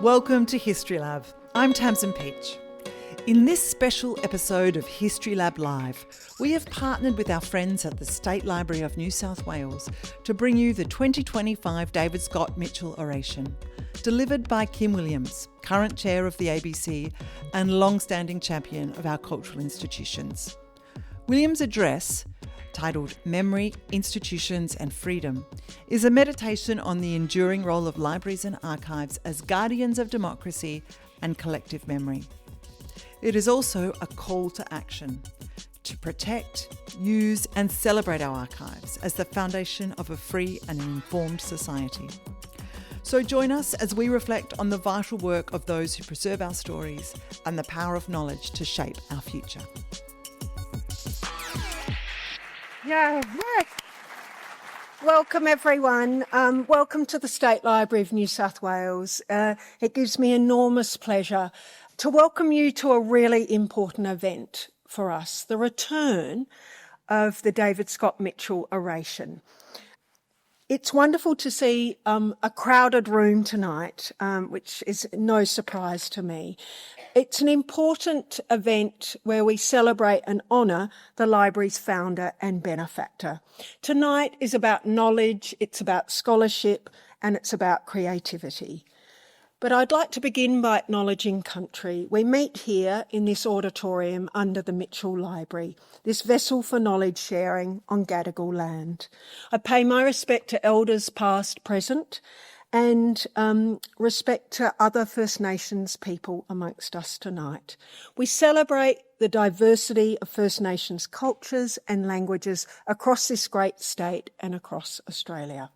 Welcome to History Lab. I'm Tamsin Peach. In this special episode of History Lab Live, we have partnered with our friends at the State Library of New South Wales to bring you the 2025 David Scott Mitchell Oration, delivered by Kim Williams, current chair of the ABC and long-standing champion of our cultural institutions. Williams' address, titled Memory, Institutions and Freedom, is a meditation on the enduring role of libraries and archives as guardians of democracy and collective memory. It is also a call to action to protect, use and celebrate our archives as the foundation of a free and informed society. So join us as we reflect on the vital work of those who preserve our stories and the power of knowledge to shape our future. Yeah. Welcome everyone. Welcome to the State Library of New South Wales. It gives me enormous pleasure to welcome you to a really important event for us, the return of the David Scott Mitchell Oration. It's wonderful to see a crowded room tonight, which is no surprise to me. It's an important event where we celebrate and honour the library's founder and benefactor. Tonight is about knowledge, it's about scholarship, and it's about creativity. But I'd like to begin by acknowledging country. We meet here in this auditorium under the Mitchell Library, this vessel for knowledge sharing on Gadigal land. I pay my respect to elders past, present, and respect to other First Nations people amongst us tonight. We celebrate the diversity of First Nations cultures and languages across this great state and across Australia.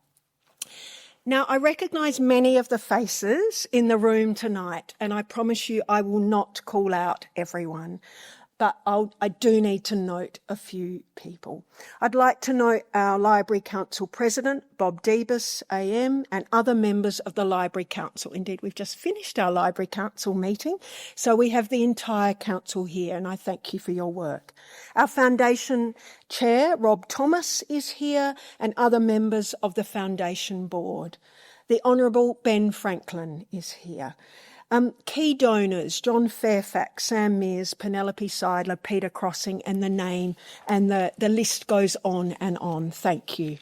Now, I recognise many of the faces in the room tonight, and I promise you I will not call out everyone, but I do need to note a few people. I'd like to note our Library Council President, Bob Debus, AM, and other members of the Library Council. Indeed, we've just finished our Library Council meeting, so we have the entire council here, and I thank you for your work. Our Foundation Chair, Rob Thomas, is here, and other members of the Foundation Board. The Honourable Ben Franklin is here. Key donors, John Fairfax, Sam Mears, Penelope Seidler, Peter Crossing, and the name, and the list goes on and on. Thank you.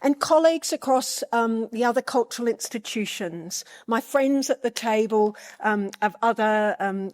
And colleagues across the other cultural institutions, my friends at the table of other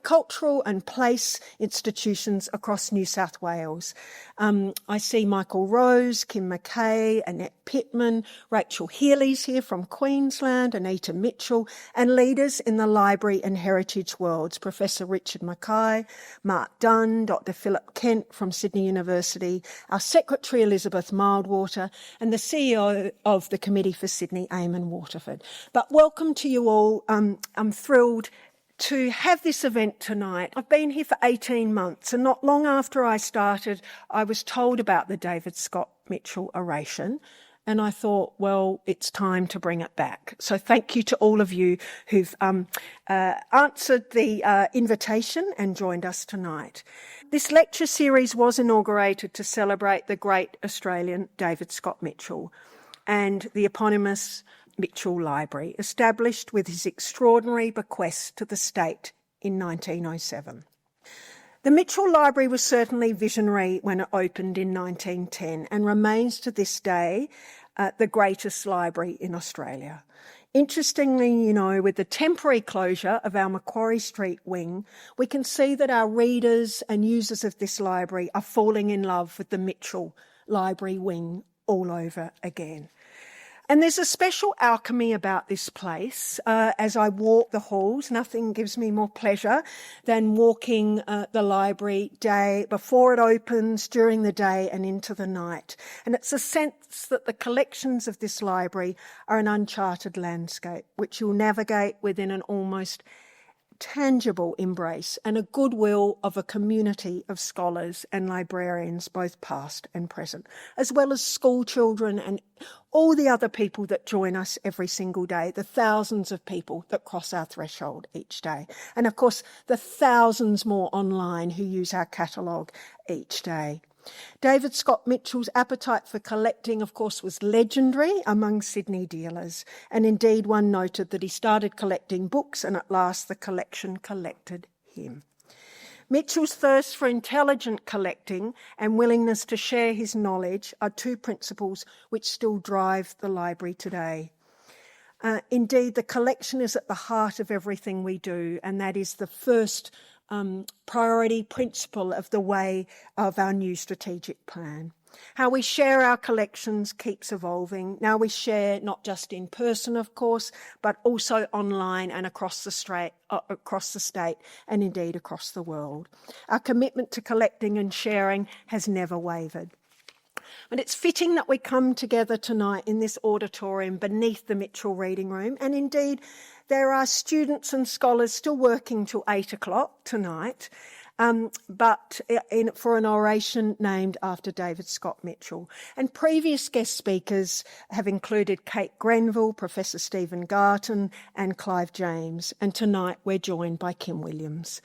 cultural and place institutions across New South Wales. I see Michael Rose, Kim McKay, Annette Pittman, Rachel Healy's here from Queensland, Anita Mitchell, and leaders in the library and heritage worlds, Professor Richard Mackay, Mark Dunn, Dr. Philip Kent from Sydney University, our Secretary Elizabeth Mildwater, and the CEO of the Committee for Sydney, Eamon Waterford. But welcome to you all. I'm thrilled to have this event tonight. I've been here for 18 months, and not long after I started, I was told about the David Scott Mitchell Oration, and I thought, well, it's time to bring it back. So thank you to all of you who've answered the invitation and joined us tonight. This lecture series was inaugurated to celebrate the great Australian David Scott Mitchell and the eponymous Mitchell Library, established with his extraordinary bequest to the state in 1907. The Mitchell Library was certainly visionary when it opened in 1910 and remains to this day the greatest library in Australia. Interestingly, with the temporary closure of our Macquarie Street wing, we can see that our readers and users of this library are falling in love with the Mitchell Library wing all over again. And there's a special alchemy about this place. As I walk the halls, nothing gives me more pleasure than walking the library day before it opens, during the day and into the night. And it's a sense that the collections of this library are an uncharted landscape, which you'll navigate within an almost tangible embrace and a goodwill of a community of scholars and librarians, both past and present, as well as school children and all the other people that join us every single day, the thousands of people that cross our threshold each day. And of course, the thousands more online who use our catalogue each day. David Scott Mitchell's appetite for collecting, of course, was legendary among Sydney dealers, and indeed one noted that he started collecting books and at last the collection collected him. Mitchell's thirst for intelligent collecting and willingness to share his knowledge are two principles which still drive the library today. Indeed, the collection is at the heart of everything we do, and that is the first priority principle of the way of our new strategic plan. How we share our collections keeps evolving. Now we share not just in person, of course, but also online and across the state and indeed across the world. Our commitment to collecting and sharing has never wavered. But it's fitting that we come together tonight in this auditorium beneath the Mitchell Reading Room, and indeed there are students and scholars still working till 8 o'clock tonight, for an oration named after David Scott Mitchell. And previous guest speakers have included Kate Grenville, Professor Stephen Garton and Clive James, and tonight we're joined by Kim Williams.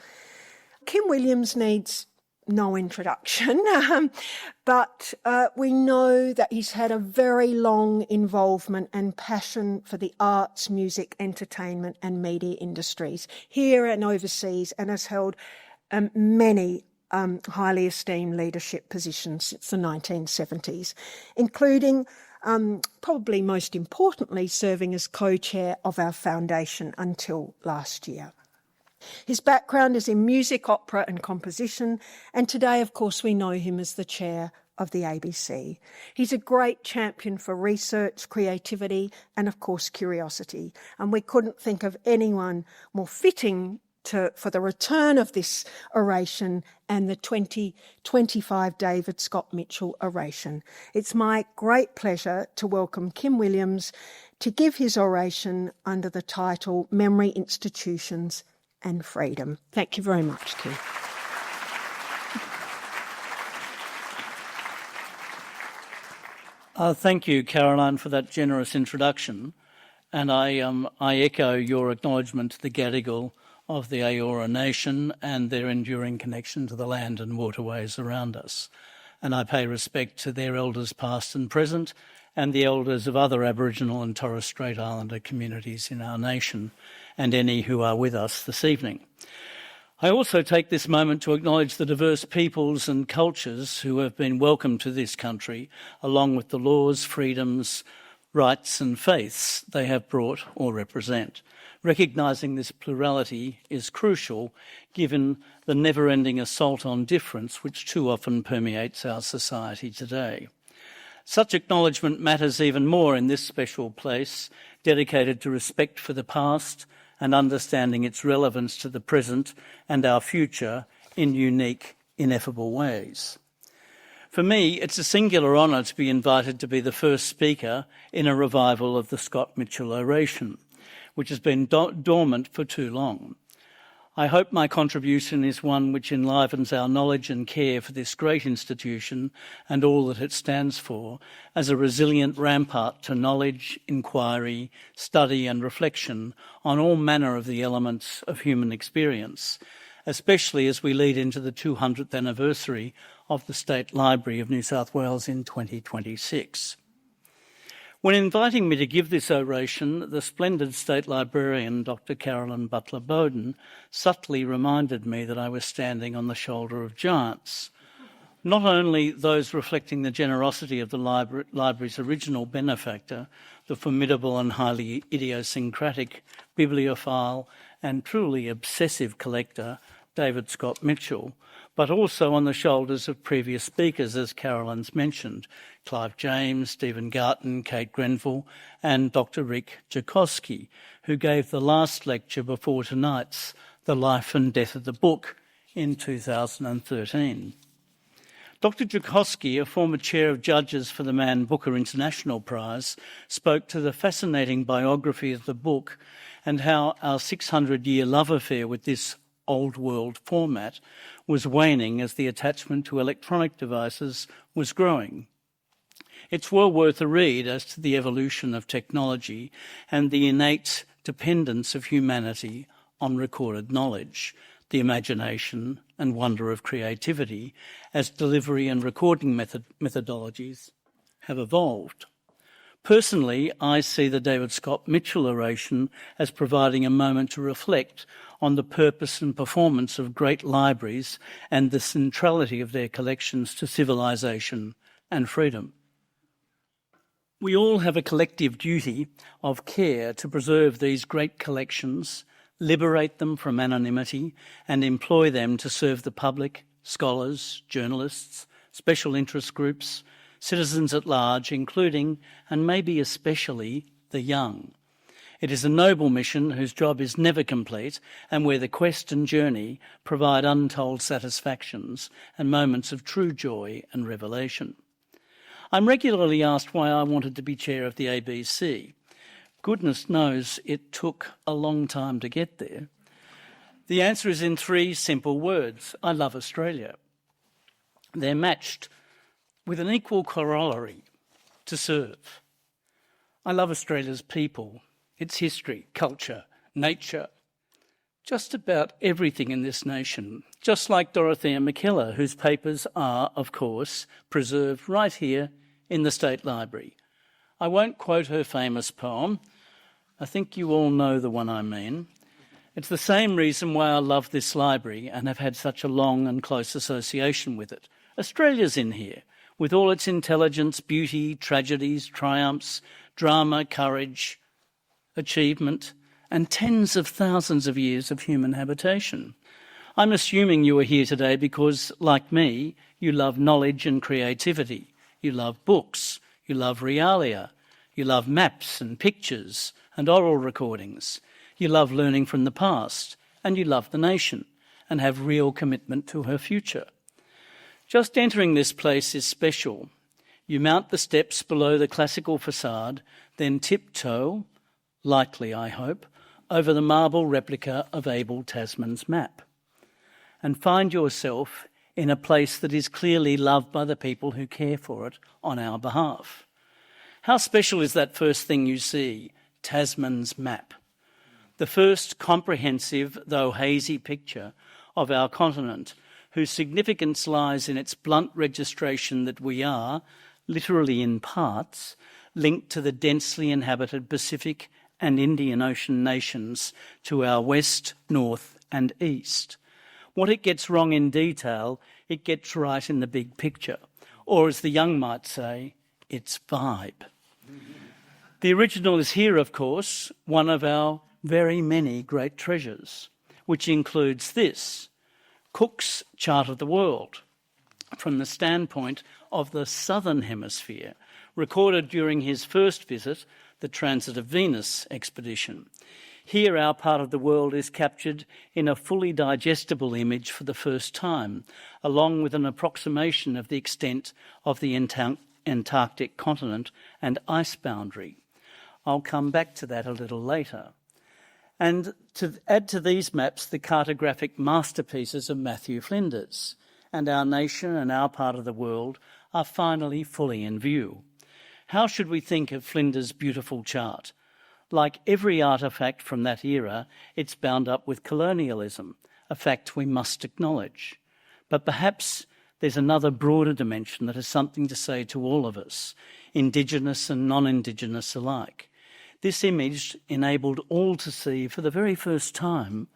Kim Williams needs no introduction, but we know that he's had a very long involvement and passion for the arts, music, entertainment and media industries here and overseas, and has held many highly esteemed leadership positions since the 1970s, including, probably most importantly, serving as co-chair of our foundation until last year. His background is in music, opera and composition, and today, of course, we know him as the chair of the ABC. He's a great champion for research, creativity and, of course, curiosity, and we couldn't think of anyone more fitting for the return of this oration and the 2025 David Scott Mitchell oration. It's my great pleasure to welcome Kim Williams to give his oration under the title Memory Institutions and Freedom. Thank you very much, Kim. Thank you, Caroline, for that generous introduction. And I echo your acknowledgement to the Gadigal of the Eora Nation and their enduring connection to the land and waterways around us. And I pay respect to their elders past and present and the elders of other Aboriginal and Torres Strait Islander communities in our nation and any who are with us this evening. I also take this moment to acknowledge the diverse peoples and cultures who have been welcomed to this country, along with the laws, freedoms, rights and faiths they have brought or represent. Recognising this plurality is crucial given the never-ending assault on difference which too often permeates our society today. Such acknowledgement matters even more in this special place, dedicated to respect for the past and understanding its relevance to the present and our future in unique, ineffable ways. For me, it's a singular honour to be invited to be the first speaker in a revival of the Scott Mitchell Oration, which has been dormant for too long. I hope my contribution is one which enlivens our knowledge and care for this great institution and all that it stands for as a resilient rampart to knowledge, inquiry, study and reflection on all manner of the elements of human experience, especially as we lead into the 200th anniversary of the State Library of New South Wales in 2026. When inviting me to give this oration, the splendid State Librarian, Dr. Carolyn Butler-Bowden, subtly reminded me that I was standing on the shoulder of giants. Not only those reflecting the generosity of the library's original benefactor, the formidable and highly idiosyncratic bibliophile and truly obsessive collector, David Scott Mitchell, but also on the shoulders of previous speakers, as Carolyn's mentioned, Clive James, Stephen Garton, Kate Grenville and Dr. Rick Jakosky, who gave the last lecture before tonight's The Life and Death of the Book in 2013. Dr. Jakosky, a former chair of judges for the Man Booker International Prize, spoke to the fascinating biography of the book and how our 600-year love affair with this old world format was waning as the attachment to electronic devices was growing. It's well worth a read as to the evolution of technology and the innate dependence of humanity on recorded knowledge, the imagination and wonder of creativity as delivery and recording methodologies have evolved. Personally, I see the David Scott Mitchell Oration as providing a moment to reflect on the purpose and performance of great libraries and the centrality of their collections to civilisation and freedom. We all have a collective duty of care to preserve these great collections, liberate them from anonymity, and employ them to serve the public, scholars, journalists, special interest groups, citizens at large, including, and maybe especially, the young. It is a noble mission whose job is never complete and where the quest and journey provide untold satisfactions and moments of true joy and revelation. I'm regularly asked why I wanted to be chair of the ABC. Goodness knows it took a long time to get there. The answer is in 3 simple words. I love Australia. They're matched with an equal corollary: to serve. I love Australia's people, its history, culture, nature, just about everything in this nation, just like Dorothea McKellar, whose papers are, of course, preserved right here in the State Library. I won't quote her famous poem. I think you all know the one I mean. It's the same reason why I love this library and have had such a long and close association with it. Australia's in here, with all its intelligence, beauty, tragedies, triumphs, drama, courage, achievement, and tens of thousands of years of human habitation. I'm assuming you are here today because, like me, you love knowledge and creativity. You love books, you love realia, you love maps and pictures and oral recordings. You love learning from the past, and you love the nation and have real commitment to her future. Just entering this place is special. You mount the steps below the classical facade, then tiptoe, lightly I hope, over the marble replica of Abel Tasman's map, and find yourself in a place that is clearly loved by the people who care for it on our behalf. How special is that first thing you see, Tasman's map? The first comprehensive, though hazy, picture of our continent, whose significance lies in its blunt registration that we are, literally in parts, linked to the densely inhabited Pacific and Indian Ocean nations to our west, north and east. What it gets wrong in detail, it gets right in the big picture, or as the young might say, its vibe. The original is here, of course, one of our very many great treasures, which includes this, Cook's Chart of the World, from the standpoint of the Southern Hemisphere, recorded during his first visit, the Transit of Venus expedition. Here our part of the world is captured in a fully digestible image for the first time, along with an approximation of the extent of the Antarctic continent and ice boundary. I'll come back to that a little later. And to add to these maps the cartographic masterpieces of Matthew Flinders, and our nation and our part of the world are finally fully in view. How should we think of Flinders' beautiful chart? Like every artefact from that era, it's bound up with colonialism, a fact we must acknowledge. But perhaps there's another broader dimension that has something to say to all of us, Indigenous and non-Indigenous alike. This image enabled all to see for the very first time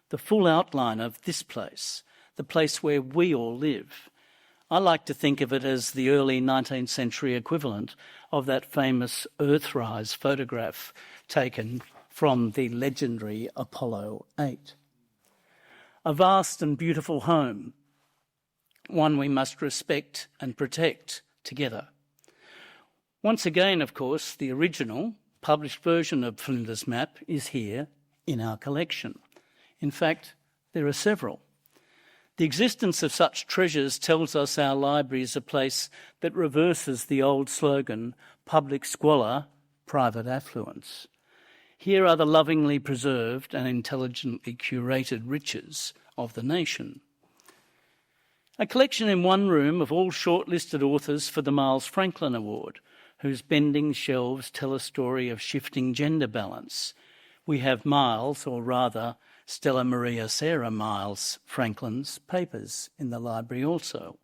the full outline of this place, the place where we all live. I like to think of it as the early 19th century equivalent of that famous Earthrise photograph taken from the legendary Apollo 8. A vast and beautiful home, one we must respect and protect together. Once again, of course, the original published version of Flinders' map is here in our collection. In fact, there are several. The existence of such treasures tells us our library is a place that reverses the old slogan, public squalor, private affluence. Here are the lovingly preserved and intelligently curated riches of the nation. A collection in one room of all shortlisted authors for the Miles Franklin Award, whose bending shelves tell a story of shifting gender balance. We have Miles, or rather Stella Maria Sarah Miles Franklin's papers in the library also.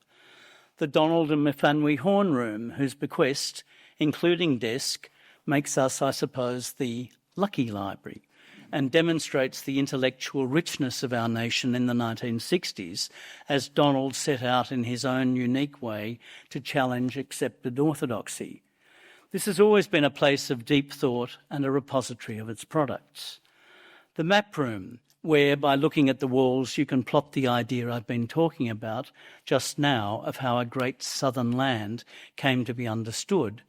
The Donald and Mfanui Horn Room, whose bequest, including desk, makes us, I suppose, the lucky library and demonstrates the intellectual richness of our nation in the 1960s as Donald set out in his own unique way to challenge accepted orthodoxy. This has always been a place of deep thought and a repository of its products. The Map Room, where by looking at the walls you can plot the idea I've been talking about just now of how a great southern land came to be understood,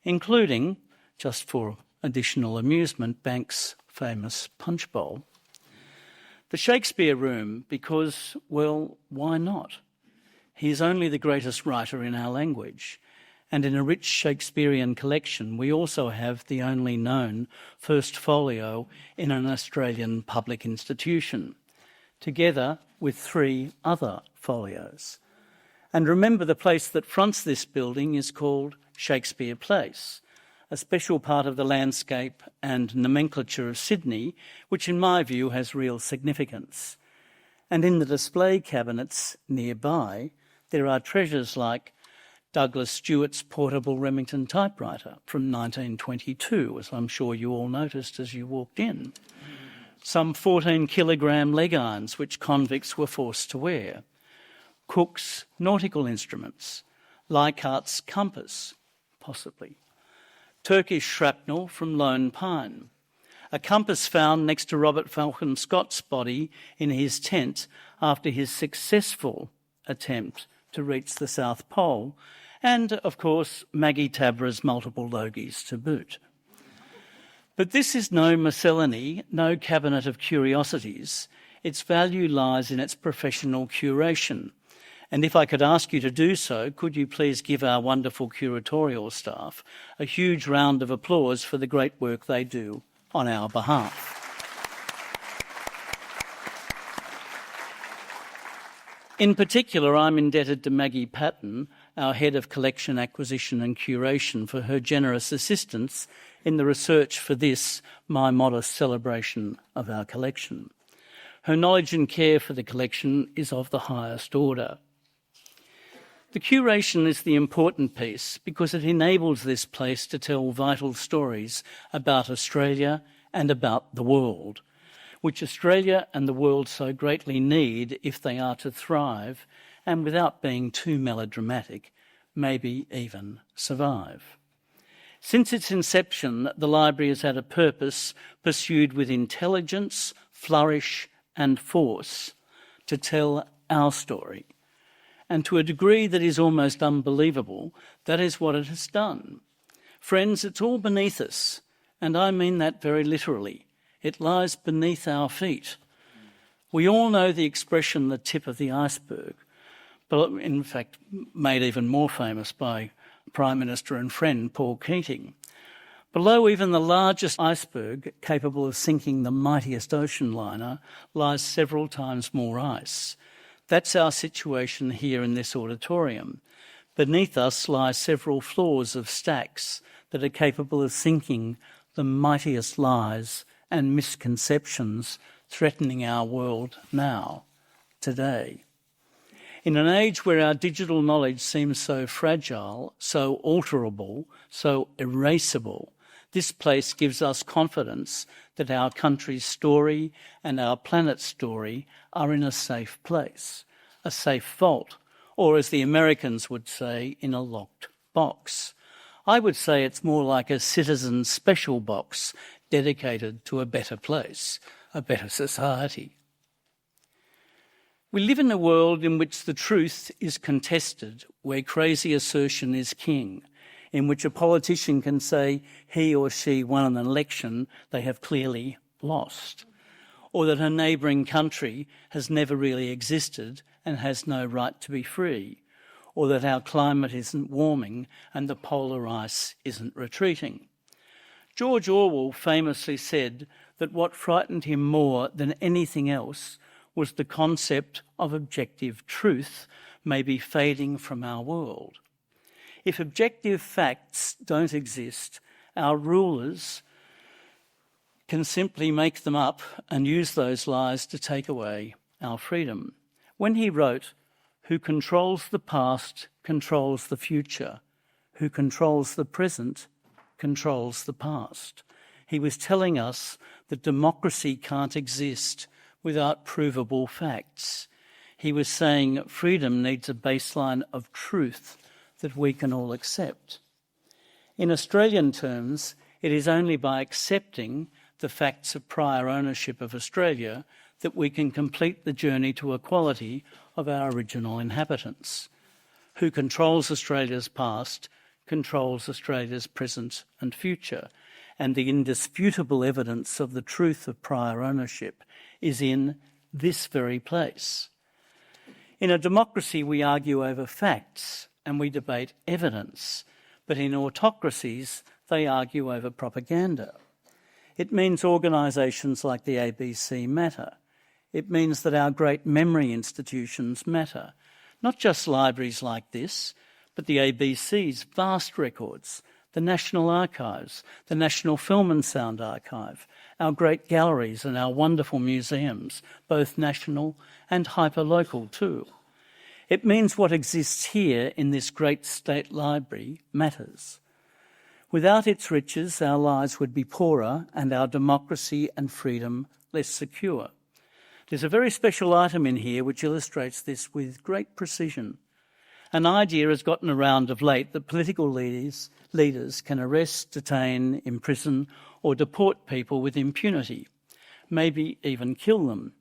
including, just for additional amusement, Banks' famous punch bowl. The Shakespeare Room, because, well, why not? He is only the greatest writer in our language, and in a rich Shakespearean collection we also have the only known first folio in an Australian public institution, together with 3 other folios. And remember, the place that fronts this building is called Shakespeare Place, a special part of the landscape and nomenclature of Sydney, which in my view has real significance. And in the display cabinets nearby, there are treasures like Douglas Stewart's portable Remington typewriter from 1922, as I'm sure you all noticed as you walked in. Some 14-kilogram leg irons which convicts were forced to wear. Cook's nautical instruments. Leichhardt's compass, possibly. Turkish shrapnel from Lone Pine. A compass found next to Robert Falcon Scott's body in his tent after his successful attempt to reach the South Pole, and, of course, Maggie Tabra's multiple logies to boot. But this is no miscellany, no cabinet of curiosities. Its value lies in its professional curation. And if I could ask you to do so, could you please give our wonderful curatorial staff a huge round of applause for the great work they do on our behalf. In particular, I'm indebted to Maggie Patton, our Head of Collection Acquisition and Curation, for her generous assistance in the research for this, my modest celebration of our collection. Her knowledge and care for the collection is of the highest order. The curation is the important piece because it enables this place to tell vital stories about Australia and about the world, which Australia and the world so greatly need if they are to thrive and, without being too melodramatic, maybe even survive. Since its inception, the library has had a purpose pursued with intelligence, flourish and force to tell our story. And to a degree that is almost unbelievable, that is what it has done. Friends, it's all beneath us, and I mean that very literally. It lies beneath our feet. We all know the expression, the tip of the iceberg, but in fact made even more famous by Prime Minister and friend Paul Keating. Below even the largest iceberg, capable of sinking the mightiest ocean liner, lies several times more ice. That's our situation here in this auditorium. Beneath us lie several floors of stacks that are capable of sinking the mightiest lies and misconceptions threatening our world now, today. In an age where our digital knowledge seems so fragile, so alterable, so erasable, this place gives us confidence that our country's story and our planet's story are in a safe place, a safe vault, or as the Americans would say, in a locked box. I would say it's more like a citizen special box dedicated to a better place, a better society. We live in a world in which the truth is contested, where crazy assertion is king, in which a politician can say he or she won an election they have clearly lost, or that a neighbouring country has never really existed and has no right to be free, or that our climate isn't warming and the polar ice isn't retreating. George Orwell famously said that what frightened him more than anything else was the concept of objective truth may be fading from our world. If objective facts don't exist, our rulers can simply make them up and use those lies to take away our freedom. When he wrote, "Who controls the past controls the future. Who controls the present controls the past," he was telling us that democracy can't exist without provable facts. He was saying freedom needs a baseline of truth that we can all accept. In Australian terms, it is only by accepting the facts of prior ownership of Australia that we can complete the journey to equality of our original inhabitants. Who controls Australia's past controls Australia's present and future, and the indisputable evidence of the truth of prior ownership is in this very place. In a democracy, we argue over facts and we debate evidence, but in autocracies, they argue over propaganda. It means organisations like the ABC matter. It means that our great memory institutions matter. Not just libraries like this, but the ABC's vast records, the National Archives, the National Film and Sound Archive, our great galleries and our wonderful museums, both national and hyper-local too. It means what exists here in this great state library matters. Without its riches, our lives would be poorer and our democracy and freedom less secure. There's a very special item in here which illustrates this with great precision. An idea has gotten around of late that political leaders can arrest, detain, imprison or deport people with impunity, maybe even kill them.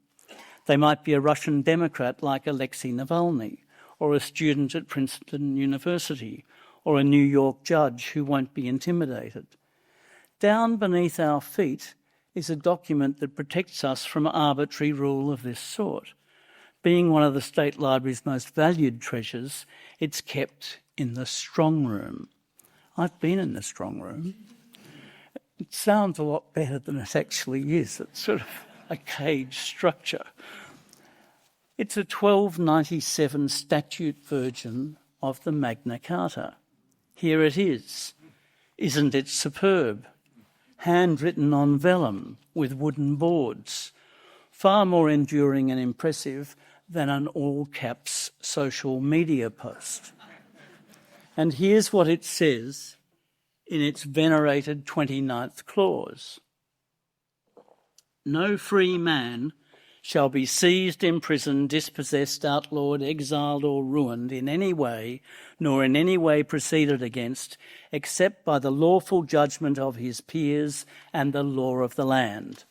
They might be a Russian Democrat like Alexei Navalny, or a student at Princeton University, or a New York judge who won't be intimidated. Down beneath our feet is a document that protects us from arbitrary rule of this sort. Being one of the State Library's most valued treasures, it's kept in the strong room. I've been in the strong room. It sounds a lot better than it actually is. It's sort of a cage structure. It's a 1297 statute version of the Magna Carta. Here it is. Isn't it superb? Handwritten on vellum with wooden boards, far more enduring and impressive than an all-caps social media post. And here's what it says in its venerated 29th clause. No free man shall be seized, imprisoned, dispossessed, outlawed, exiled or ruined in any way, nor in any way proceeded against, except by the lawful judgment of his peers and the law of the land.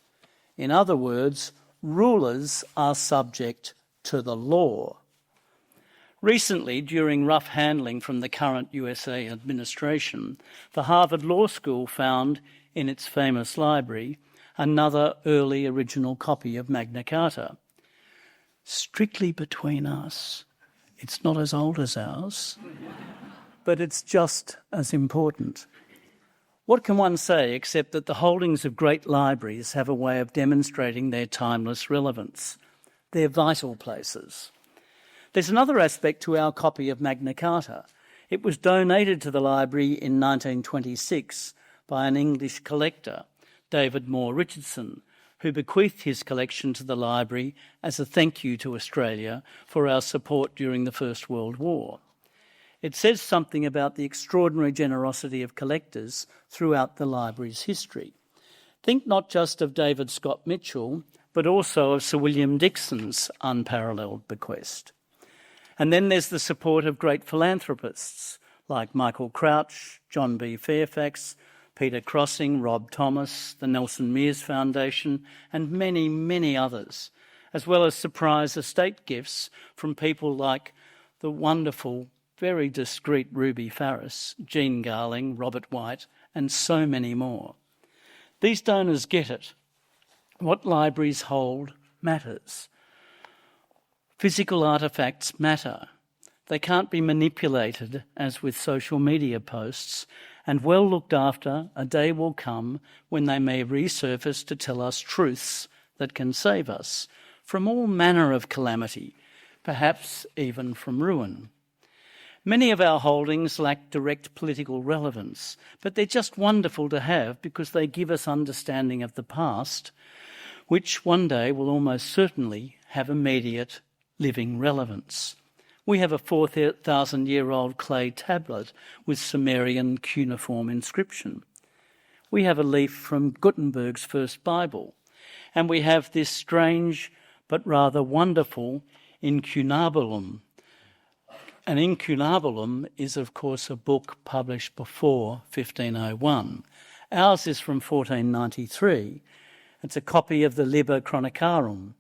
In other words, rulers are subject to the law. Recently, during rough handling from the current USA administration, the Harvard Law School found in its famous library another early original copy of Magna Carta. Strictly between us, it's not as old as ours, but it's just as important. What can one say except that the holdings of great libraries have a way of demonstrating their timeless relevance? They're vital places. There's another aspect to our copy of Magna Carta. It was donated to the library in 1926 by an English collector, David Moore Richardson, who bequeathed his collection to the library as a thank you to Australia for our support during the First World War. It says something about the extraordinary generosity of collectors throughout the library's history. Think not just of David Scott Mitchell, but also of Sir William Dixon's unparalleled bequest. And then there's the support of great philanthropists like Michael Crouch, John B. Fairfax, Peter Crossing, Rob Thomas, the Nelson Mears Foundation, and many, many others, as well as surprise estate gifts from people like the wonderful, very discreet Ruby Farris, Jean Garling, Robert White, and so many more. These donors get it. What libraries hold matters. Physical artefacts matter. They can't be manipulated, as with social media posts, and well looked after, a day will come when they may resurface to tell us truths that can save us from all manner of calamity, perhaps even from ruin. Many of our holdings lack direct political relevance, but they're just wonderful to have because they give us understanding of the past, which one day will almost certainly have immediate living relevance. We have a 4,000-year-old clay tablet with Sumerian cuneiform inscription. We have a leaf from Gutenberg's first Bible, and we have this strange but rather wonderful incunabulum. An incunabulum is, of course, a book published before 1501. Ours is from 1493. It's a copy of the Liber Chronicarum,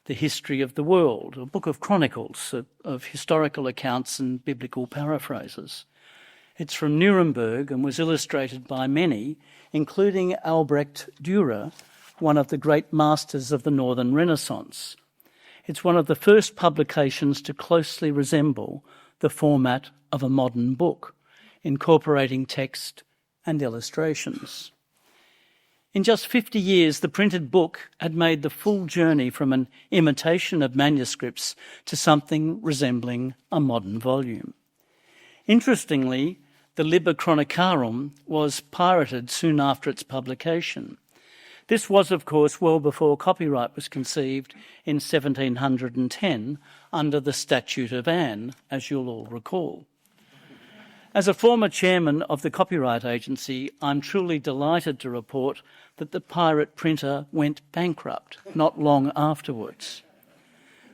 the history of the world, a book of chronicles, of historical accounts and biblical paraphrases. It's from Nuremberg and was illustrated by many, including Albrecht Dürer, one of the great masters of the Northern Renaissance. It's one of the first publications to closely resemble the format of a modern book, incorporating text and illustrations. In just 50 years, the printed book had made the full journey from an imitation of manuscripts to something resembling a modern volume. Interestingly, the Liber Chronicarum was pirated soon after its publication. This was, of course, well before copyright was conceived in 1710 under the Statute of Anne, as you'll all recall. As a former chairman of the Copyright Agency, I'm truly delighted to report that the pirate printer went bankrupt not long afterwards.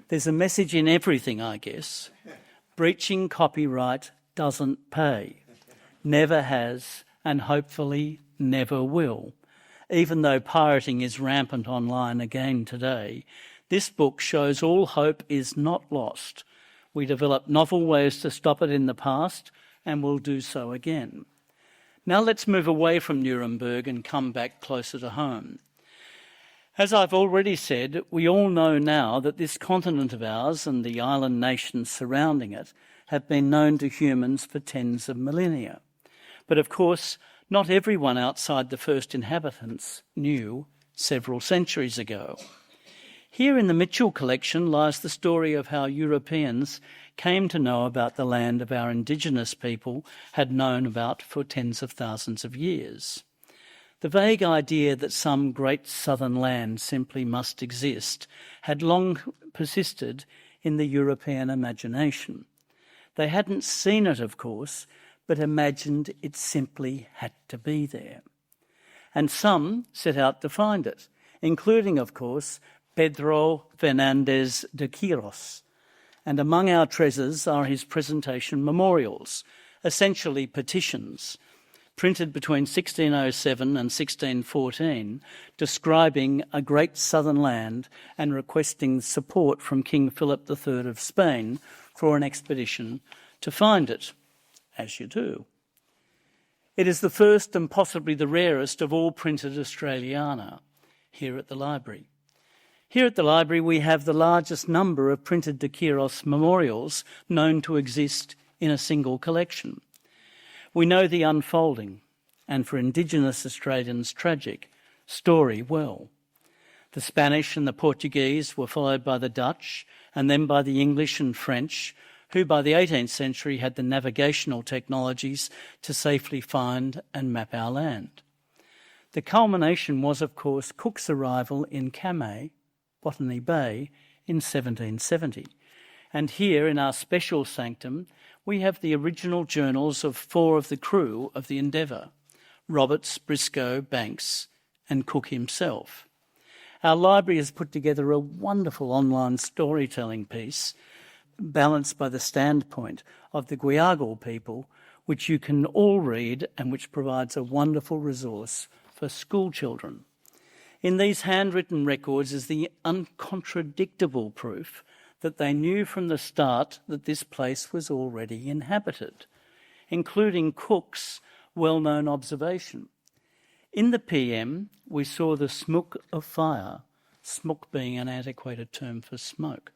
There's a message in everything, I guess. Breaching copyright doesn't pay. Never has, and hopefully never will. Even though pirating is rampant online again today, this book shows all hope is not lost. We developed novel ways to stop it in the past and will do so again. Now let's move away from Nuremberg and come back closer to home. As I've already said, we all know now that this continent of ours and the island nations surrounding it have been known to humans for tens of millennia. But of course, not everyone outside the first inhabitants knew several centuries ago. Here in the Mitchell collection lies the story of how Europeans came to know about the land of our indigenous people had known about for tens of thousands of years. The vague idea that some great southern land simply must exist had long persisted in the European imagination. They hadn't seen it, of course, but imagined it simply had to be there. And some set out to find it, including, of course, Pedro Fernández de Quiros. And among our treasures are his presentation memorials, essentially petitions, printed between 1607 and 1614, describing a great southern land and requesting support from King Philip III of Spain for an expedition to find it, as you do. It is the first and possibly the rarest of all printed Australiana here at the library. Here at the library we have the largest number of printed de Quiros memorials known to exist in a single collection. We know the unfolding, and for Indigenous Australians tragic, story well. The Spanish and the Portuguese were followed by the Dutch and then by the English and French, who by the 18th century had the navigational technologies to safely find and map our land. The culmination was, of course, Cook's arrival in Camay, Botany Bay, in 1770. And here in our special sanctum, we have the original journals of 4 of the crew of the Endeavour, Roberts, Briscoe, Banks, and Cook himself. Our library has put together a wonderful online storytelling piece balanced by the standpoint of the Guyagal people, which you can all read and which provides a wonderful resource for school children. In these handwritten records is the uncontradictable proof that they knew from the start that this place was already inhabited, including Cook's well-known observation. In the PM, we saw the smoke of fire, smoke being an antiquated term for smoke,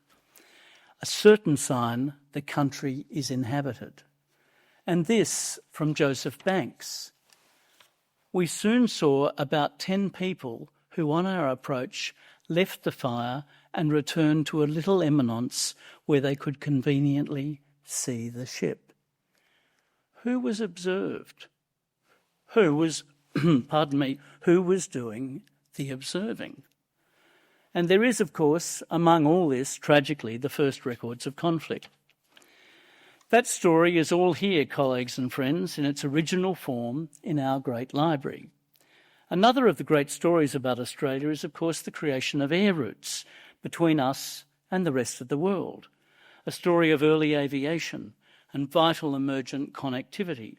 a certain sign the country is inhabited. And this from Joseph Banks. We soon saw about 10 people who on our approach left the fire and returned to a little eminence where they could conveniently see the ship. who was observed? Who was, who was doing the observing? And there is, of course, among all this, tragically, the first records of conflict. That story is all here, colleagues and friends, in its original form in our great library. Another of the great stories about Australia is, of course, the creation of air routes between us and the rest of the world, a story of early aviation and vital emergent connectivity.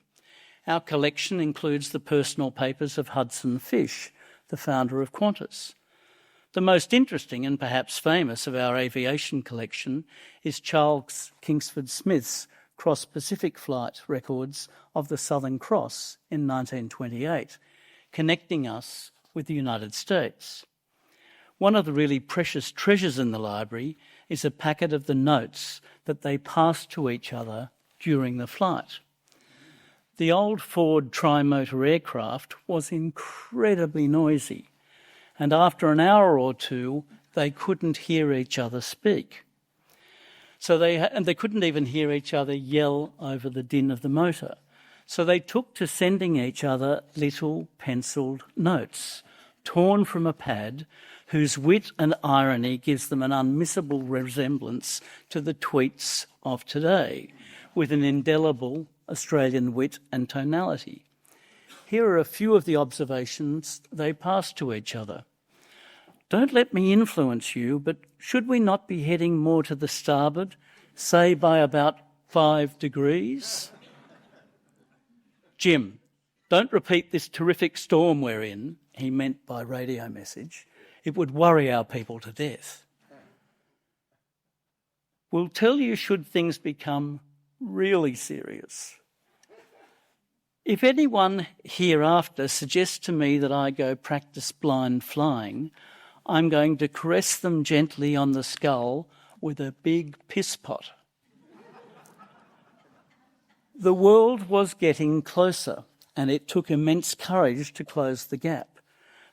Our collection includes the personal papers of Hudson Fysh, the founder of Qantas. The most interesting and perhaps famous of our aviation collection is Charles Kingsford Smith's cross-Pacific flight records of the Southern Cross in 1928, connecting us with the United States. One of the really precious treasures in the library is a packet of the notes that they passed to each other during the flight. The old Ford tri-motor aircraft was incredibly noisy, and after an hour or two, they couldn't hear each other speak. So they couldn't even hear each other yell over the din of the motor. So they took to sending each other little pencilled notes, torn from a pad, whose wit and irony gives them an unmissable resemblance to the tweets of today, with an indelible Australian wit and tonality. Here are a few of the observations they passed to each other. Don't let me influence you, but should we not be heading more to the starboard, say by about 5 degrees? Jim, don't repeat this terrific storm we're in, he meant by radio message. It would worry our people to death. We'll tell you should things become really serious. If anyone hereafter suggests to me that I go practice blind flying, I'm going to caress them gently on the skull with a big piss pot. The world was getting closer, and it took immense courage to close the gap.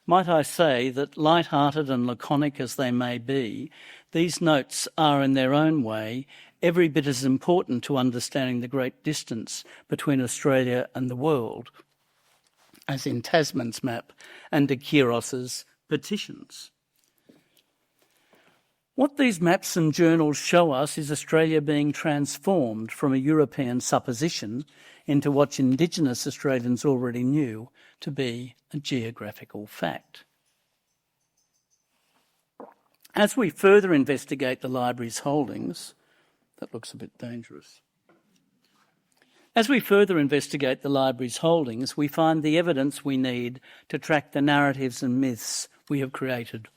Might I say that, light-hearted and laconic as they may be, these notes are in their own way every bit as important to understanding the great distance between Australia and the world as in Tasman's map and de Quiros's petitions. What these maps and journals show us is Australia being transformed from a European supposition into what Indigenous Australians already knew to be a geographical fact. As we further investigate the library's holdings, that looks a bit dangerous. As we further investigate the library's holdings, we find the evidence we need to track the narratives and myths we have created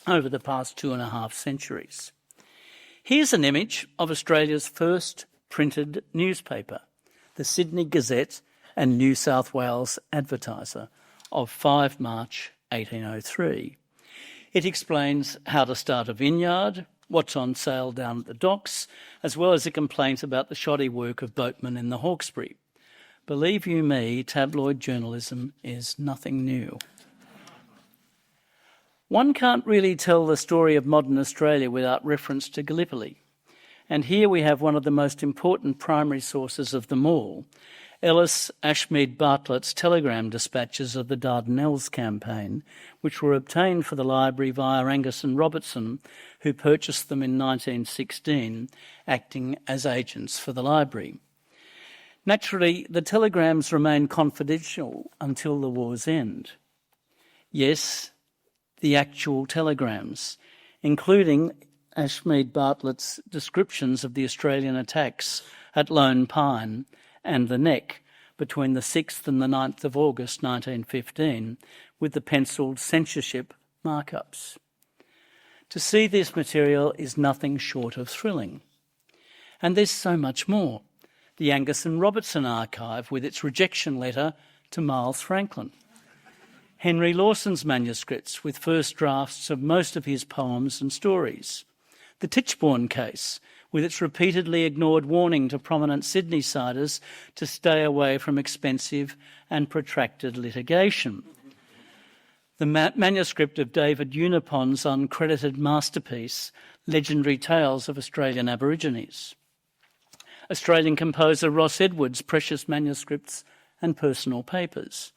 over the past 2.5 centuries. Here's an image of Australia's first printed newspaper, the Sydney Gazette and New South Wales Advertiser of 5 March 1803. It explains how to start a vineyard, what's on sale down at the docks, as well as a complaint about the shoddy work of boatmen in the Hawkesbury. Believe you me, tabloid journalism is nothing new. One can't really tell the story of modern Australia without reference to Gallipoli. And here we have one of the most important primary sources of them all, Ellis Ashmead Bartlett's telegram dispatches of the Dardanelles campaign, which were obtained for the library via Angus and Robertson, who purchased them in 1916, acting as agents for the library. Naturally, the telegrams remained confidential until the war's end. Yes, the actual telegrams, including Ashmead Bartlett's descriptions of the Australian attacks at Lone Pine and the Neck between the 6th and the 9th of August 1915, with the pencilled censorship markups. To see this material is nothing short of thrilling. And there's so much more. The Angus and Robertson archive with its rejection letter to Miles Franklin. Henry Lawson's manuscripts with first drafts of most of his poems and stories. The Tichborne case, with its repeatedly ignored warning to prominent Sydney-siders to stay away from expensive and protracted litigation. The manuscript of David Unipon's uncredited masterpiece, Legendary Tales of Australian Aborigines. Australian composer Ross Edwards' precious manuscripts and personal papers.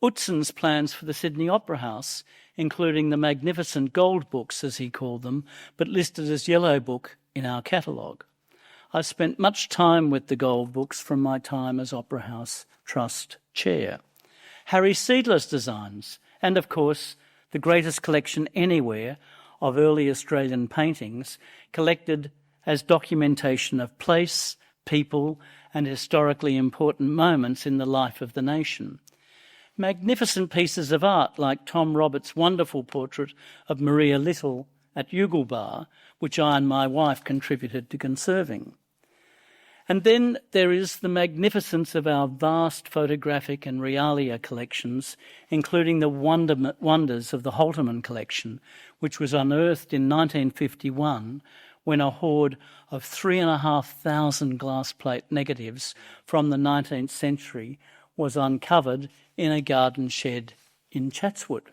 Utsen's plans for the Sydney Opera House, including the magnificent gold books, as he called them, but listed as yellow book in our catalogue. I've spent much time with the gold books from my time as Opera House Trust Chair. Harry Seidler's designs, and of course, the greatest collection anywhere of early Australian paintings, collected as documentation of place, people, and historically important moments in the life of the nation. Magnificent pieces of art like Tom Roberts' wonderful portrait of Maria Little at Yugelbar, which I and my wife contributed to conserving. And then there is the magnificence of our vast photographic and realia collections, including the wonders of the Holterman collection, which was unearthed in 1951 when a hoard of 3,500 glass plate negatives from the 19th century was uncovered in a garden shed in Chatswood.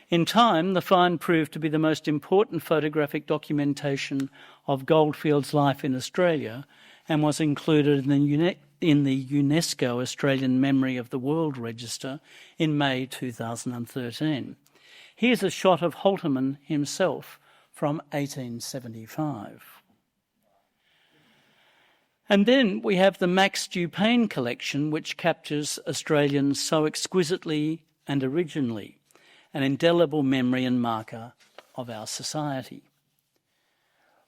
In time, the find proved to be the most important photographic documentation of Goldfields' life in Australia and was included in the UNESCO Australian Memory of the World Register in May 2013. Here's a shot of Holterman himself from 1875. And then we have the Max Dupain collection, which captures Australians so exquisitely and originally, an indelible memory and marker of our society.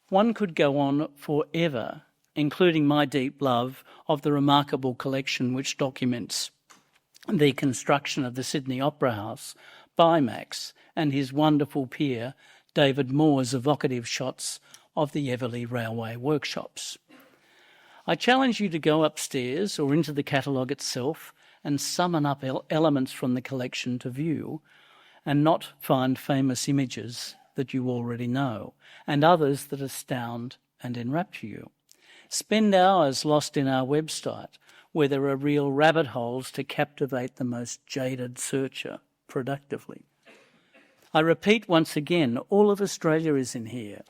One could go on forever, including my deep love of the remarkable collection which documents the construction of the Sydney Opera House by Max and his wonderful peer, David Moore's evocative shots of the Everleigh Railway workshops. I challenge you to go upstairs or into the catalogue itself and summon up elements from the collection to view, and not find famous images that you already know, and others that astound and enrapture you. Spend hours lost in our website, where there are real rabbit holes to captivate the most jaded searcher productively. I repeat once again, all of Australia is in here.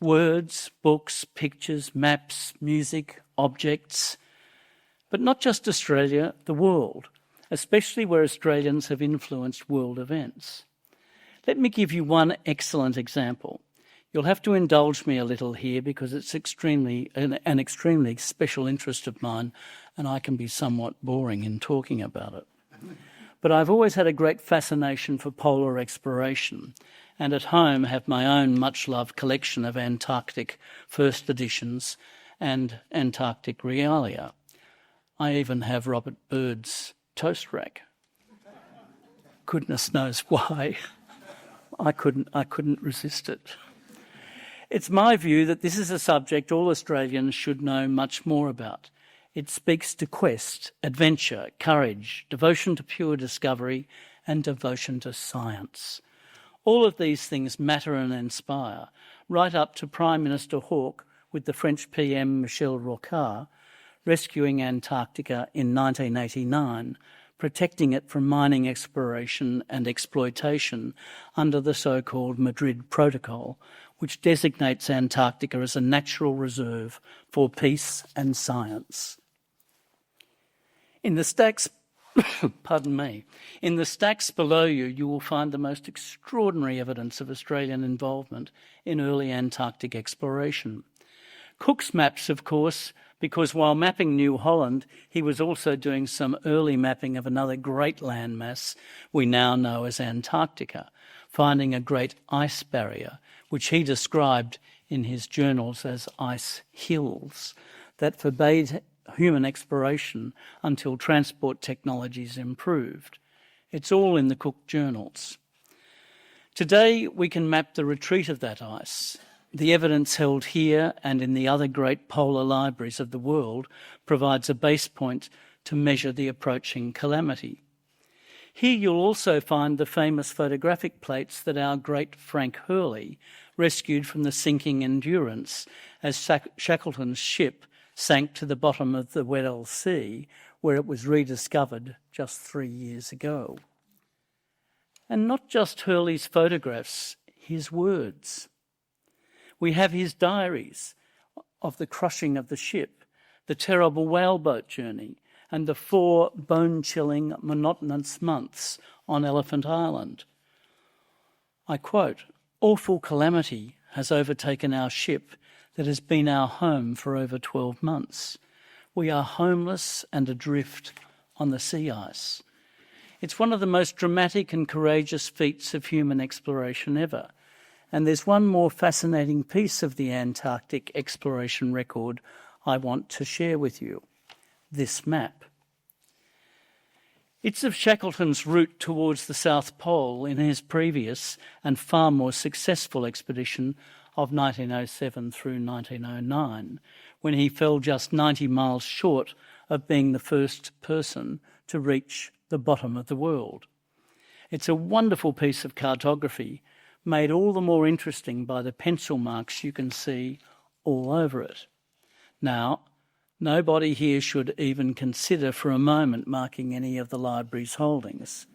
Words, books, pictures, maps, music, objects, but not just Australia, the world, especially where Australians have influenced world events. Let me give you one excellent example. You'll have to indulge me a little here because it's an extremely special interest of mine, and I can be somewhat boring in talking about it. But I've always had a great fascination for polar exploration, and at home have my own much-loved collection of Antarctic first editions and Antarctic realia. I even have Robert Byrd's toast rack. Goodness knows why. I couldn't resist it. It's my view that this is a subject all Australians should know much more about. It speaks to quest, adventure, courage, devotion to pure discovery, and devotion to science. All of these things matter and inspire, right up to Prime Minister Hawke with the French PM Michel Rocard rescuing Antarctica in 1989, protecting it from mining exploration and exploitation under the so-called Madrid Protocol, which designates Antarctica as a natural reserve for peace and science. In the stacks, in the stacks below you, you will find the most extraordinary evidence of Australian involvement in early Antarctic exploration. Cook's maps, of course, because while mapping New Holland, he was also doing some early mapping of another great landmass we now know as Antarctica, finding a great ice barrier, which he described in his journals as ice hills, that forbade human exploration until transport technologies improved. It's all in the Cook journals. Today, we can map the retreat of that ice. The evidence held here and in the other great polar libraries of the world provides a base point to measure the approaching calamity. Here you'll also find the famous photographic plates that our great Frank Hurley rescued from the sinking Endurance as Shackleton's ship sank to the bottom of the Weddell Sea, where it was rediscovered just 3 years ago. And not just Hurley's photographs, his words. We have his diaries of the crushing of the ship, the terrible whaleboat journey, and the 4 bone-chilling, monotonous months on Elephant Island. I quote, "Awful calamity has overtaken our ship that has been our home for over 12 months. We are homeless and adrift on the sea ice. It's one of the most dramatic and courageous feats of human exploration ever. And there's one more fascinating piece of the Antarctic exploration record I want to share with you. This map. It's of Shackleton's route towards the South Pole in his previous and far more successful expedition of 1907 through 1909, when he fell just 90 miles short of being the first person to reach the bottom of the world. It's a wonderful piece of cartography, made all the more interesting by the pencil marks you can see all over it. Now, nobody here should even consider for a moment marking any of the library's holdings,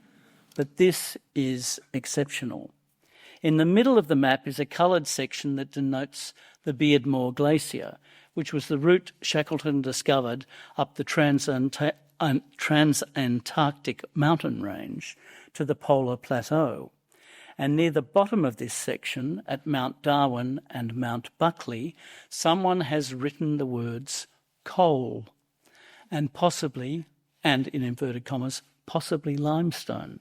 but this is exceptional. In the middle of the map is a coloured section that denotes the Beardmore Glacier, which was the route Shackleton discovered up the Transantarctic mountain range to the polar plateau. And near the bottom of this section, at Mount Darwin and Mount Buckley, someone has written the words coal and possibly, and in inverted commas, possibly limestone.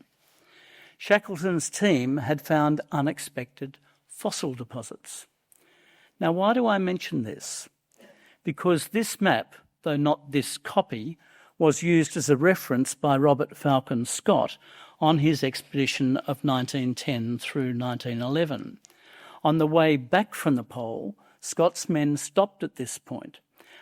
Shackleton's team had found unexpected fossil deposits. Now, why do I mention this? Because this map, though not this copy, was used as a reference by Robert Falcon Scott on his expedition of 1910 through 1911. On the way back from the pole, Scott's men stopped at this point.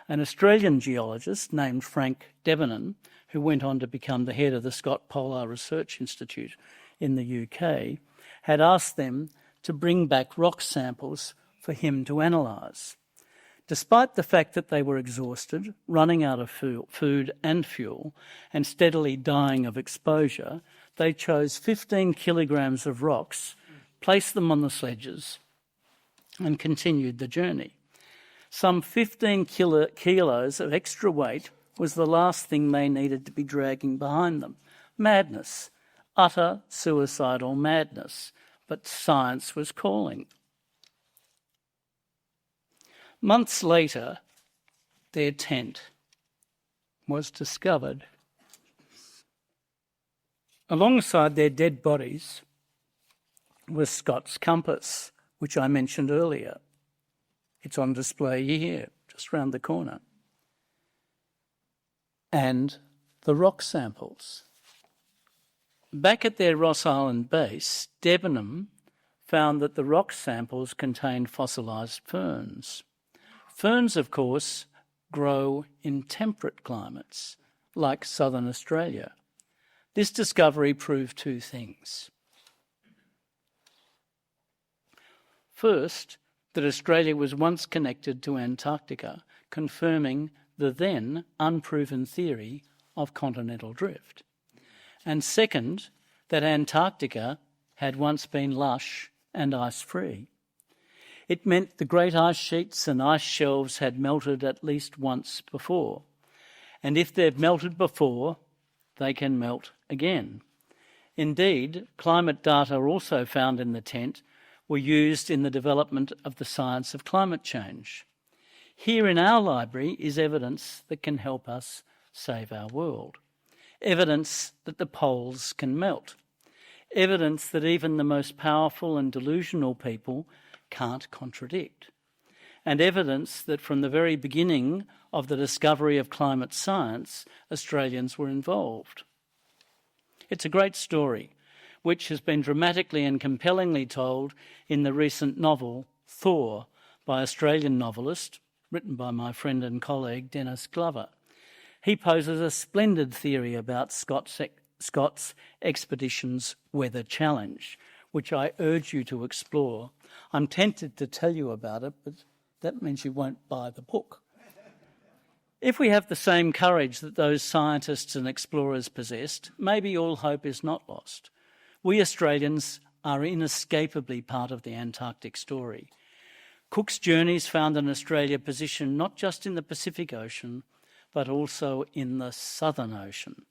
An Australian geologist named Frank Debenham, who went on to become the head of the Scott Polar Research Institute in the UK, had asked them to bring back rock samples for him to analyse. Despite the fact that they were exhausted, running out of food and fuel, and steadily dying of exposure, they chose 15 kilograms of rocks, placed them on the sledges, and continued the journey. Some 15 kilos of extra weight was the last thing they needed to be dragging behind them. Madness, utter suicidal madness, but science was calling. Months later, their tent was discovered. Alongside their dead bodies was Scott's compass, which I mentioned earlier. It's on display here, just round the corner. And the rock samples. Back at their Ross Island base, Debenham found that the rock samples contained fossilised ferns. Ferns, of course, grow in temperate climates, like southern Australia. This discovery proved 2 things. First, that Australia was once connected to Antarctica, confirming the then unproven theory of continental drift. And second, that Antarctica had once been lush and ice-free. It meant the great ice sheets and ice shelves had melted at least once before. And if they've melted before, they can melt again. Indeed, climate data also found in the tent were used in the development of the science of climate change. Here in our library is evidence that can help us save our world. Evidence that the poles can melt. Evidence that even the most powerful and delusional people can't contradict. And evidence that from the very beginning of the discovery of climate science, Australians were involved. It's a great story, which has been dramatically and compellingly told in the recent novel Thor by Australian novelist, written by my friend and colleague Dennis Glover. He poses a splendid theory about Scott's expedition's weather challenge, which I urge you to explore. I'm tempted to tell you about it, but that means you won't buy the book. If we have the same courage that those scientists and explorers possessed, maybe all hope is not lost. We Australians are inescapably part of the Antarctic story. Cook's journeys found an Australia positioned not just in the Pacific Ocean, but also in the Southern Ocean.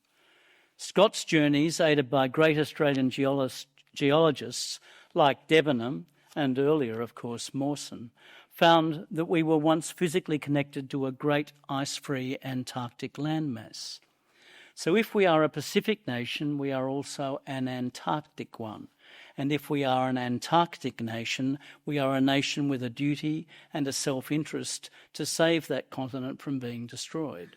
Scott's journeys, aided by great Australian geologists like Debenham and earlier, of course, Mawson, found that we were once physically connected to a great ice-free Antarctic landmass. So if we are a Pacific nation, we are also an Antarctic one. And if we are an Antarctic nation, we are a nation with a duty and a self-interest to save that continent from being destroyed.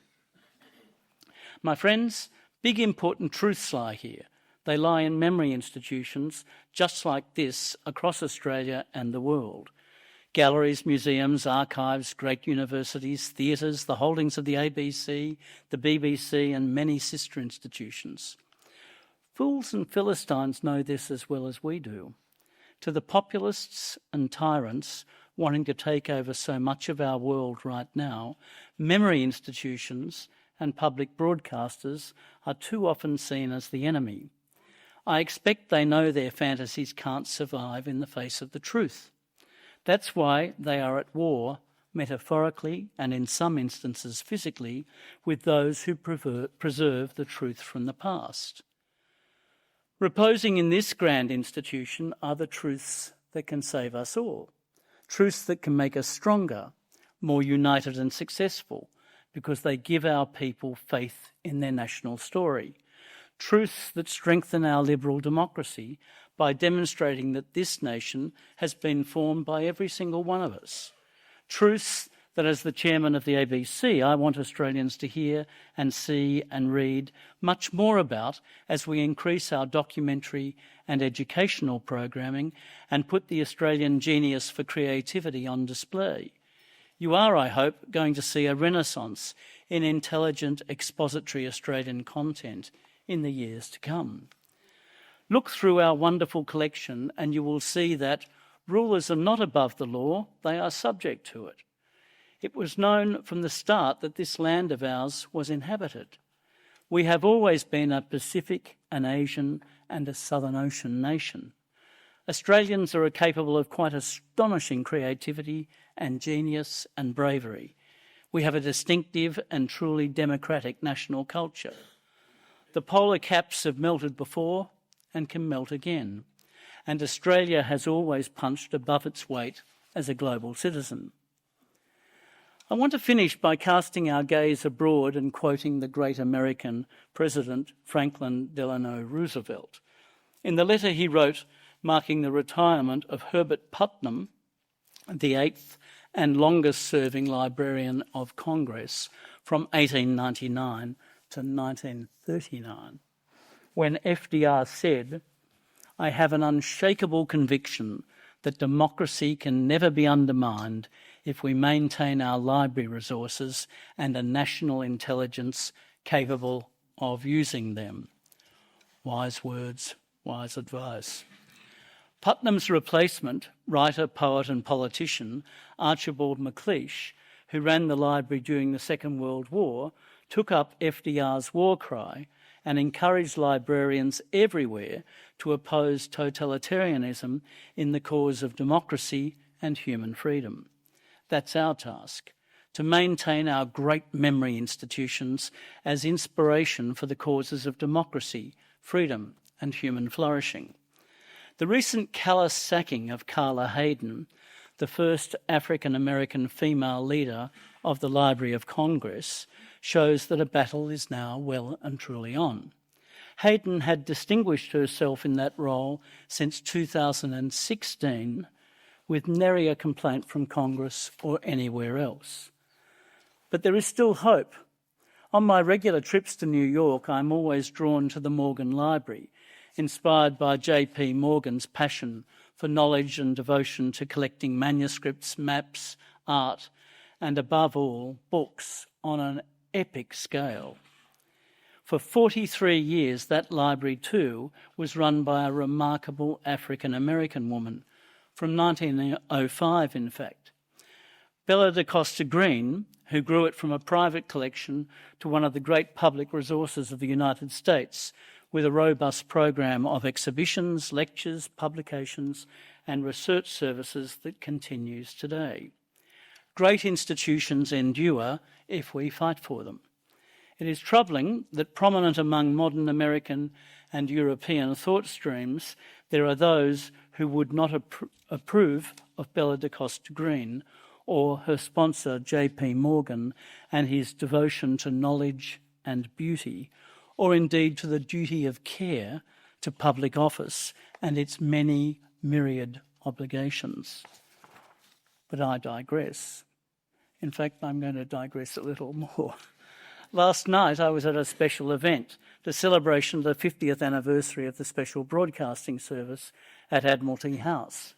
My friends, big important truths lie here. They lie in memory institutions just like this across Australia and the world. Galleries, museums, archives, great universities, theatres, the holdings of the ABC, the BBC and many sister institutions. Fools and Philistines know this as well as we do. To the populists and tyrants wanting to take over so much of our world right now, memory institutions and public broadcasters are too often seen as the enemy. I expect they know their fantasies can't survive in the face of the truth. That's why they are at war, metaphorically and in some instances physically, with those who preserve the truth from the past. Reposing in this grand institution are the truths that can save us all, truths that can make us stronger, more united and successful, because they give our people faith in their national story, truths that strengthen our liberal democracy by demonstrating that this nation has been formed by every single one of us, truths that, as the chairman of the ABC, I want Australians to hear and see and read much more about as we increase our documentary and educational programming and put the Australian genius for creativity on display. You are, I hope, going to see a renaissance in intelligent expository Australian content in the years to come. Look through our wonderful collection and you will see that rulers are not above the law, they are subject to it. It was known from the start that this land of ours was inhabited. We have always been a Pacific, an Asian and a Southern Ocean nation. Australians are capable of quite astonishing creativity and genius and bravery. We have a distinctive and truly democratic national culture. The polar caps have melted before and can melt again, and Australia has always punched above its weight as a global citizen. I want to finish by casting our gaze abroad and quoting the great American President Franklin Delano Roosevelt. In the letter he wrote marking the retirement of Herbert Putnam, the eighth and longest-serving Librarian of Congress from 1899 to 1939, when FDR said, "I have an unshakable conviction that democracy can never be undermined if we maintain our library resources and a national intelligence capable of using them." Wise words, wise advice. Putnam's replacement, writer, poet and politician Archibald MacLeish, who ran the library during the Second World War, took up FDR's war cry and encouraged librarians everywhere to oppose totalitarianism in the cause of democracy and human freedom. That's our task, to maintain our great memory institutions as inspiration for the causes of democracy, freedom and human flourishing. The recent callous sacking of Carla Hayden, the first African-American female leader of the Library of Congress, shows that a battle is now well and truly on. Hayden had distinguished herself in that role since 2016 with nary a complaint from Congress or anywhere else. But there is still hope. On my regular trips to New York, I'm always drawn to the Morgan Library, inspired by J.P. Morgan's passion for knowledge and devotion to collecting manuscripts, maps, art, and above all, books on an epic scale. For 43 years, that library too was run by a remarkable African-American woman, from 1905 in fact. Bella da Costa Green, who grew it from a private collection to one of the great public resources of the United States, with a robust program of exhibitions, lectures, publications and research services that continues today. Great institutions endure if we fight for them. It is troubling that prominent among modern American and European thought streams, there are those who would not approve of Bella de Costa Green or her sponsor J.P. Morgan and his devotion to knowledge and beauty, or indeed to the duty of care to public office and its many myriad obligations. But I digress. In fact, I'm going to digress a little more. Last night I was at a special event, the celebration of the 50th anniversary of the Special Broadcasting Service at Admiralty House.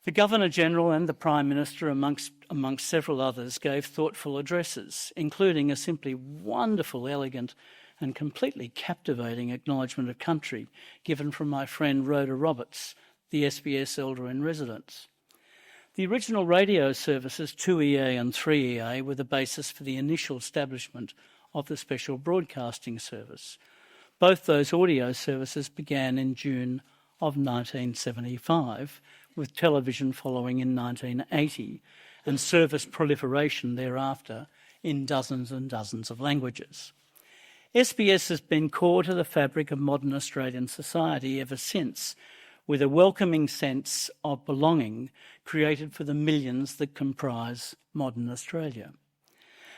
The Governor-General and the Prime Minister, amongst several others, gave thoughtful addresses, including a simply wonderful, elegant and completely captivating acknowledgement of country given from my friend Rhoda Roberts, the SBS Elder-in-Residence. The original radio services 2EA and 3EA were the basis for the initial establishment of the Special Broadcasting Service. Both those audio services began in June of 1975, with television following in 1980, and service proliferation thereafter in dozens and dozens of languages. SBS has been core to the fabric of modern Australian society ever since, with a welcoming sense of belonging created for the millions that comprise modern Australia.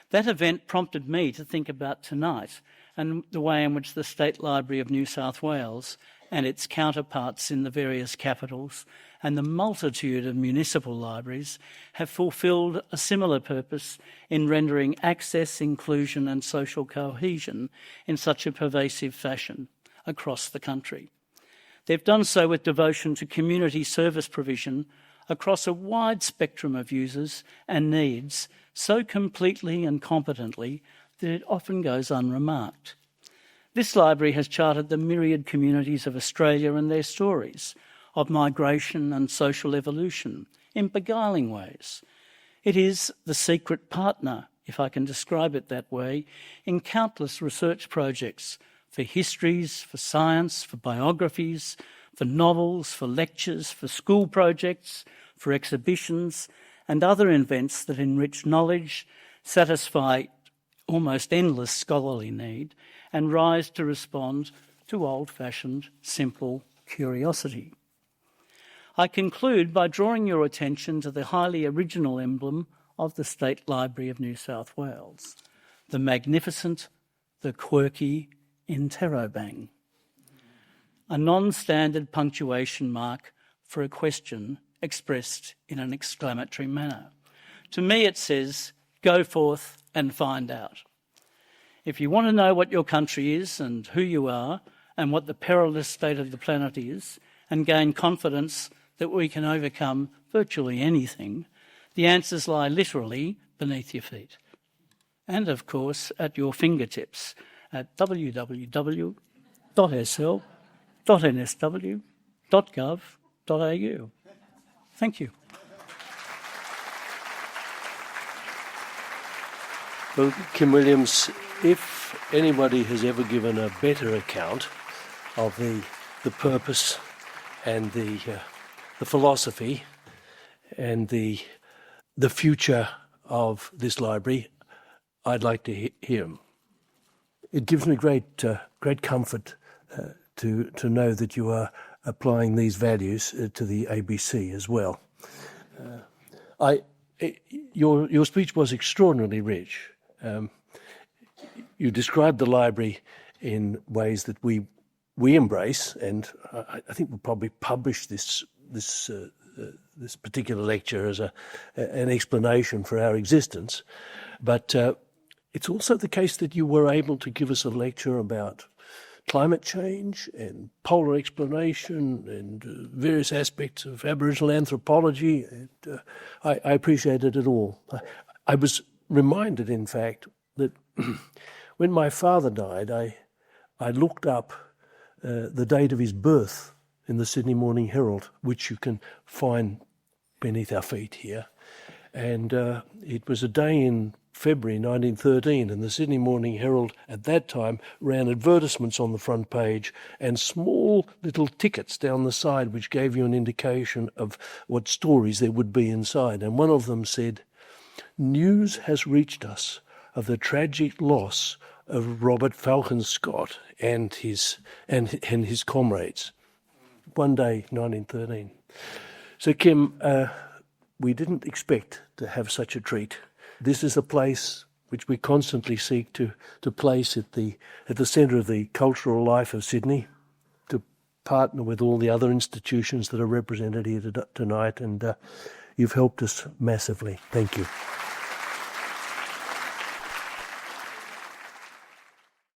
That event prompted me to think about tonight and the way in which the State Library of New South Wales and its counterparts in the various capitals and the multitude of municipal libraries have fulfilled a similar purpose in rendering access, inclusion and social cohesion in such a pervasive fashion across the country. They've done so with devotion to community service provision across a wide spectrum of users and needs so completely and competently that it often goes unremarked. This library has charted the myriad communities of Australia and their stories of migration and social evolution in beguiling ways. It is the secret partner, if I can describe it that way, in countless research projects for histories, for science, for biographies, for novels, for lectures, for school projects, for exhibitions and other events that enrich knowledge, satisfy almost endless scholarly need and rise to respond to old-fashioned, simple curiosity. I conclude by drawing your attention to the highly original emblem of the State Library of New South Wales, the magnificent, the quirky interrobang, a non-standard punctuation mark for a question expressed in an exclamatory manner. To me it says, go forth and find out. If you want to know what your country is and who you are and what the perilous state of the planet is and gain confidence that we can overcome virtually anything, the answers lie literally beneath your feet. And of course at your fingertips at www.sl.nsw.gov.au. Thank you. Well, Kim Williams, if anybody has ever given a better account of the purpose and the philosophy and the future of this library, I'd like to hear him. It gives me great comfort to know that you are applying these values to the ABC as well. Your speech was extraordinarily rich. You described the library in ways that we embrace, and I think we'll probably publish this particular lecture as an explanation for our existence. But it's also the case that you were able to give us a lecture about climate change and polar exploration and various aspects of Aboriginal anthropology. And I appreciated it all. I was reminded, in fact, that when my father died, I looked up the date of his birth in the Sydney Morning Herald, which you can find beneath our feet here. And it was a day in February 1913, and the Sydney Morning Herald at that time ran advertisements on the front page and small little tickets down the side which gave you an indication of what stories there would be inside. And one of them said, "News has reached us of the tragic loss of Robert Falcon Scott and his comrades." One day, 1913. So, Kim, we didn't expect to have such a treat. This is a place which we constantly seek to place at the centre of the cultural life of Sydney, to partner with all the other institutions that are represented here tonight, and you've helped us massively. Thank you.